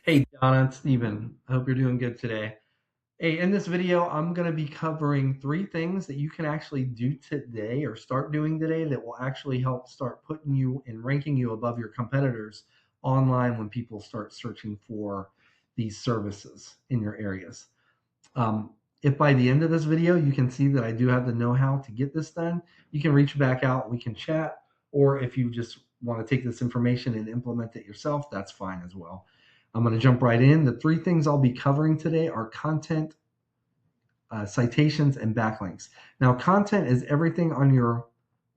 Hey Donna, it's Steven. I hope you're doing good today. Hey, in this video, I'm going to be covering three things that you can actually do today or start doing today that will actually help start putting you and ranking you above your competitors online when people start searching for these services in your areas. Um, if by the end of this video you can see that I do have the know-how to get this done, you can reach back out, we can chat, or if you just want to take this information and implement it yourself, that's fine as well. I'm going to jump right in. The three things I'll be covering today are content, citations, and backlinks. Now, content is everything on your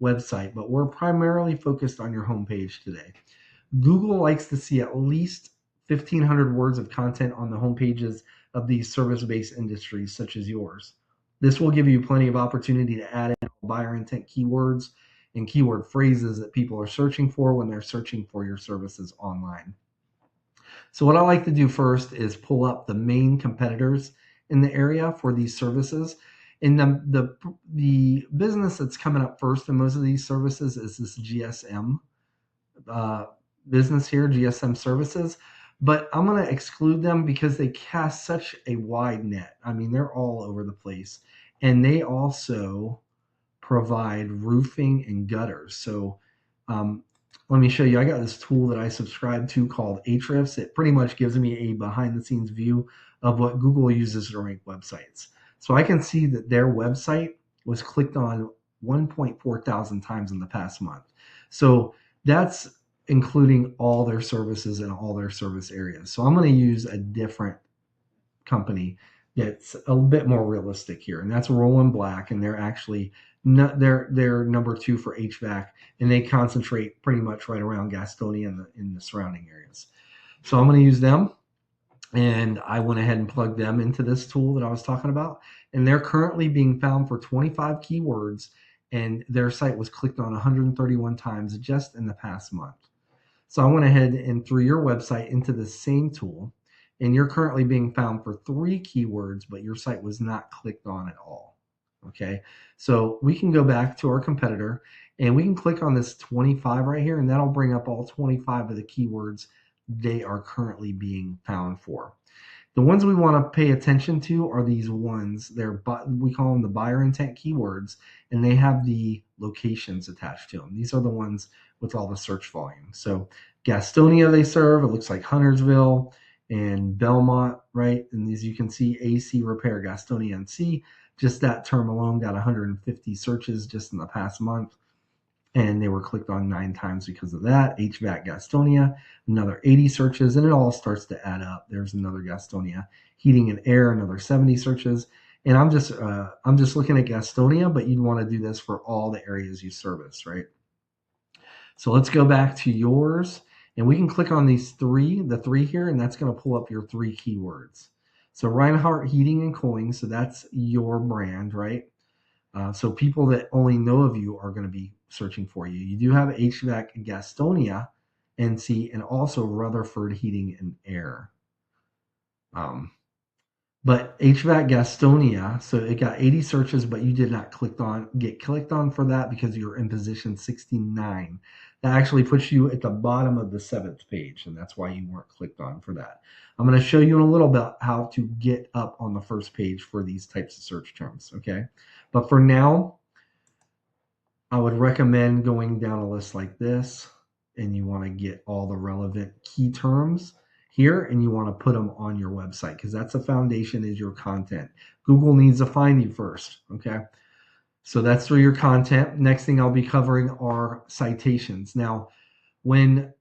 website, but we're primarily focused on your homepage today. Google likes to see at least 1,500 words of content on the homepages of these service-based industries such as yours. This will give you plenty of opportunity to add in buyer intent keywords and keyword phrases that people are searching for when they're searching for your services online. So what I like to do first is pull up the main competitors in the area for these services. And the business that's coming up first in most of these services is this GSM uh, business here, GSM services. But I'm going to exclude them because they cast such a wide net. I mean, they're all over the place. And they also provide roofing and gutters. So um, let me show you. I got this tool that I subscribe to called Ahrefs. It pretty much gives me a behind the scenes view of what Google uses to rank websites. So I can see that their website was clicked on 1.4 thousand times in the past month. So that's including all their services and all their service areas. So I'm going to use a different company that's a bit more realistic here, and that's Roland Black, and they're actually not they're number two for HVAC, and they concentrate pretty much right around Gastonia and in the surrounding areas. So I'm going to use them, and I went ahead and plugged them into this tool that I was talking about, and they're currently being found for 25 keywords, and their site was clicked on 131 times just in the past month. So I went ahead and threw your website into the same tool, and you're currently being found for three keywords, but your site was not clicked on at all. Okay, so we can go back to our competitor and we can click on this 25 right here, and that'll bring up all 25 of the keywords they are currently being found for. The ones we want to pay attention to are these ones. We call them the buyer intent keywords, and they have the locations attached to them. These are the ones with all the search volume. So Gastonia they serve. It looks like Huntersville and Belmont, right? And as you can see, AC Repair, Gastonia, and C. Just that term alone got 150 searches just in the past month, and they were clicked on 9 times because of that. HVAC Gastonia, another 80 searches, and it all starts to add up. There's another Gastonia. Heating and air, another 70 searches. And I'm just looking at Gastonia, but you'd want to do this for all the areas you service, right? So let's go back to yours, and we can click on the three here, and that's going to pull up your three keywords. So Reinhardt Heating and Cooling, so that's your brand, right? So people that only know of you are going to be searching for you. You do have HVAC Gastonia, NC, and also Rutherford Heating and Air. But HVAC Gastonia, so it got 80 searches, but you did not get clicked on for that because you're in position 69. That actually puts you at the bottom of the 7th page, and that's why you weren't clicked on for that. I'm going to show you in a little bit how to get up on the first page for these types of search terms, okay? But for now, I would recommend going down a list like this, and you want to get all the relevant key terms here, and you want to put them on your website because that's the foundation is your content. Google needs to find you first, okay? So that's through your content. Next thing I'll be covering are citations. Now, when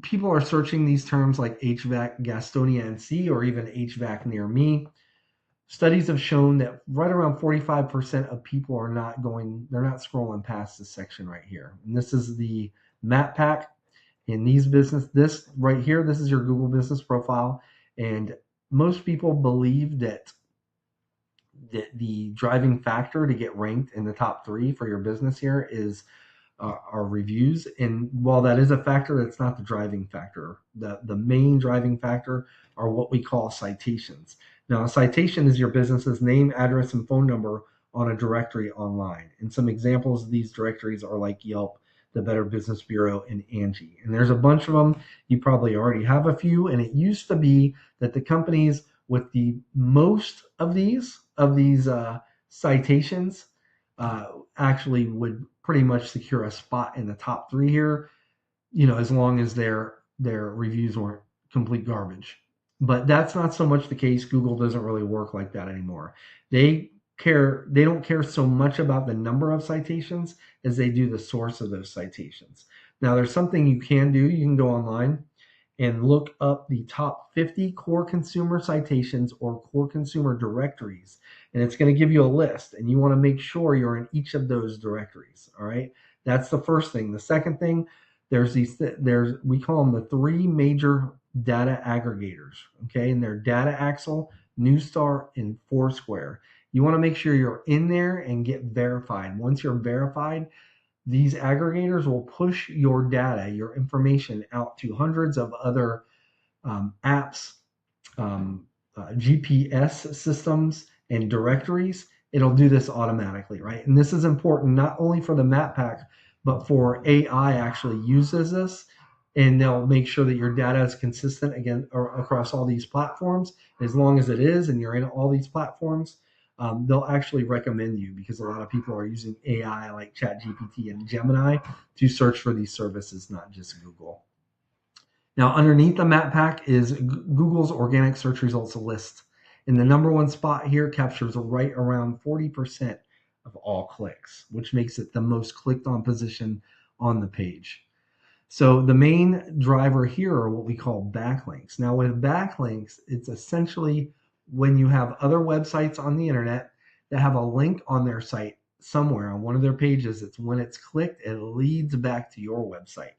people are searching these terms like HVAC, Gastonia, and C, or even HVAC near me, studies have shown that right around 45% of people they're not scrolling past this section right here. And this is the map pack in this right here, this is your Google business profile. And most people believe that the driving factor to get ranked in the top 3 for your business here is our reviews. And while that is a factor, that's not the driving factor. The main driving factor are what we call citations. Now, a citation is your business's name, address, and phone number on a directory online. And some examples of these directories are like Yelp, the Better Business Bureau, and Angie. And there's a bunch of them. You probably already have a few. And it used to be that the companies with the most of these citations actually would pretty much secure a spot in the top three here, as long as their reviews weren't complete garbage. But that's not so much the case. Google doesn't really work like that anymore. They don't care so much about the number of citations as they do the source of those citations. Now there's something you can do. You can go online and look up the top 50 core consumer citations or core consumer directories. And it's going to give you a list, and you want to make sure you're in each of those directories. All right. That's the first thing. The second thing, we call them the three major data aggregators. Okay. And they're Data Axle, Newstar, and Foursquare. You want to make sure you're in there and get verified. Once you're verified, these aggregators will push your data, your information out to hundreds of other apps, GPS systems, and directories. It'll do this automatically, right? And this is important not only for the map pack, but for AI actually uses this, and they'll make sure that your data is consistent again or across all these platforms. As long as it is, and you're in all these platforms, they'll actually recommend you, because a lot of people are using AI like ChatGPT and Gemini to search for these services, not just Google. Now, underneath the map pack is Google's organic search results list. And the number one spot here captures right around 40% of all clicks, which makes it the most clicked on position on the page. So the main driver here are what we call backlinks. Now with backlinks, it's essentially when you have other websites on the internet that have a link on their site somewhere on one of their pages, it's when it's clicked, it leads back to your website.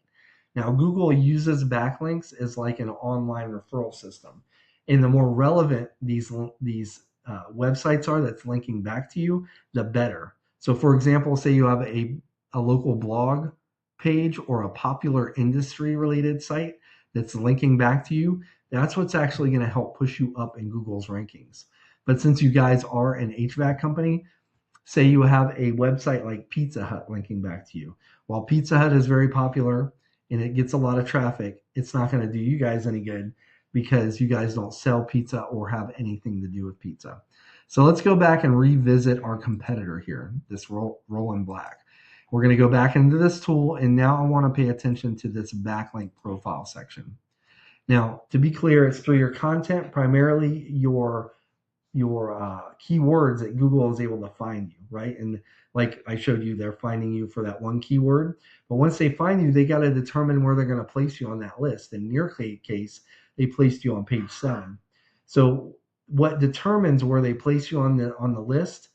Now Google uses backlinks as like an online referral system. And the more relevant these websites are that's linking back to you, the better. So for example, say you have a local blog page or a popular industry related site that's linking back to you, that's what's actually going to help push you up in Google's rankings. But since you guys are an HVAC company, say you have a website like Pizza Hut linking back to you. While Pizza Hut is very popular and it gets a lot of traffic, it's not going to do you guys any good because you guys don't sell pizza or have anything to do with pizza. So let's go back and revisit our competitor here, this Roland Black. We're going to go back into this tool, and now I want to pay attention to this backlink profile section. Now, to be clear, it's through your content, primarily your keywords that Google is able to find you, right? And like I showed you, they're finding you for that one keyword. But once they find you, they got to determine where they're going to place you on that list. In your case, they placed you on page 7. So what determines where they place you on the list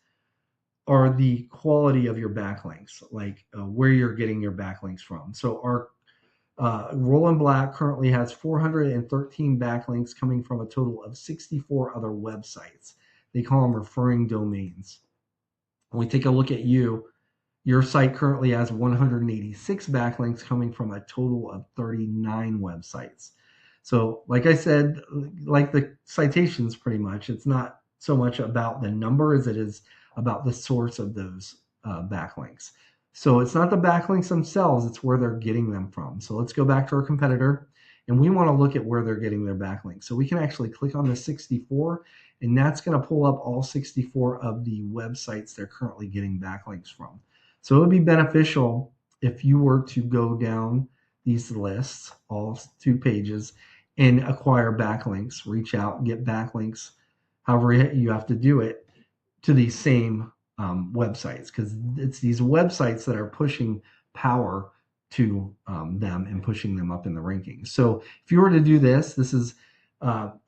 are the quality of your backlinks, like where you're getting your backlinks from. So our Roland Black currently has 413 backlinks coming from a total of 64 other websites. They call them referring domains. When we take a look at your site currently has 186 backlinks coming from a total of 39 websites. So like I said, like the citations pretty much, it's not so much about the number as it is about the source of those backlinks. So it's not the backlinks themselves, it's where they're getting them from. So let's go back to our competitor, and we want to look at where they're getting their backlinks. So we can actually click on the 64, and that's going to pull up all 64 of the websites they're currently getting backlinks from. So it would be beneficial if you were to go down these lists, all 2 pages, and acquire backlinks, reach out, get backlinks, however you have to do it, to these same websites, because it's these websites that are pushing power to them and pushing them up in the rankings. So if you were to do this is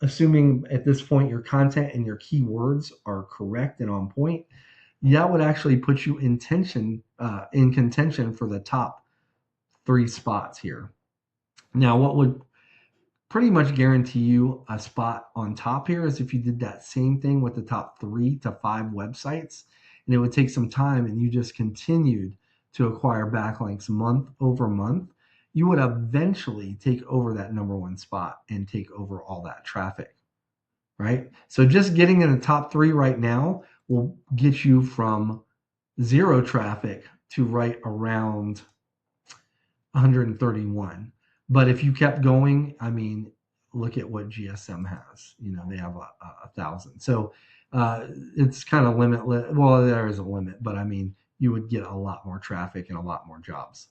assuming at this point your content and your keywords are correct and on point, that would actually put you in contention for the top 3 spots here. Now, what would pretty much guarantee you a spot on top here is if you did that same thing with the top 3 to 5 websites, and it would take some time and you just continued to acquire backlinks month over month, you would eventually take over that number 1 spot and take over all that traffic, right? So just getting in the top 3 right now will get you from 0 traffic to right around 131. But if you kept going, I mean, look at what GSM has. You know, they have a thousand. So it's kind of limitless. Well, there is a limit, but I mean, you would get a lot more traffic and a lot more jobs.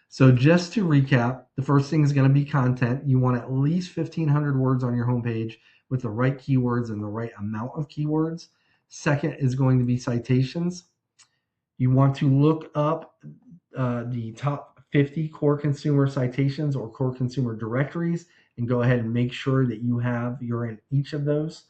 So just to recap, the first thing is going to be content. You want at least 1,500 words on your homepage with the right keywords and the right amount of keywords. Second is going to be citations. You want to look up the top 50 core consumer citations or core consumer directories and go ahead and make sure that you're in each of those.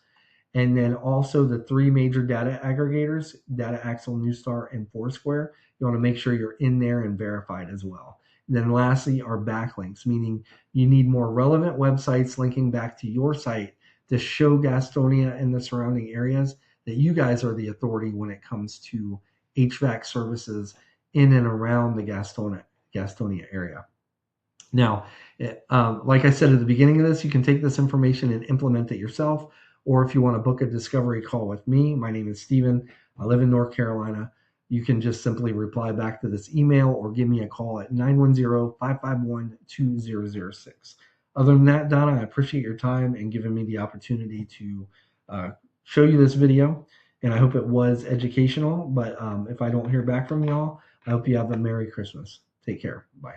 And then also the three major data aggregators, Data Axle, Newstar, and Foursquare. You want to make sure you're in there and verified as well. And then lastly are backlinks, meaning you need more relevant websites linking back to your site to show Gastonia and the surrounding areas that you guys are the authority when it comes to HVAC services in and around the Gastonia area. Now, like I said at the beginning of this, you can take this information and implement it yourself. Or if you want to book a discovery call with me, my name is Steven. I live in North Carolina. You can just simply reply back to this email or give me a call at 910-551-2006. Other than that, Donna, I appreciate your time and giving me the opportunity to show you this video. And I hope it was educational. But if I don't hear back from y'all, I hope you have a Merry Christmas. Take care. Bye.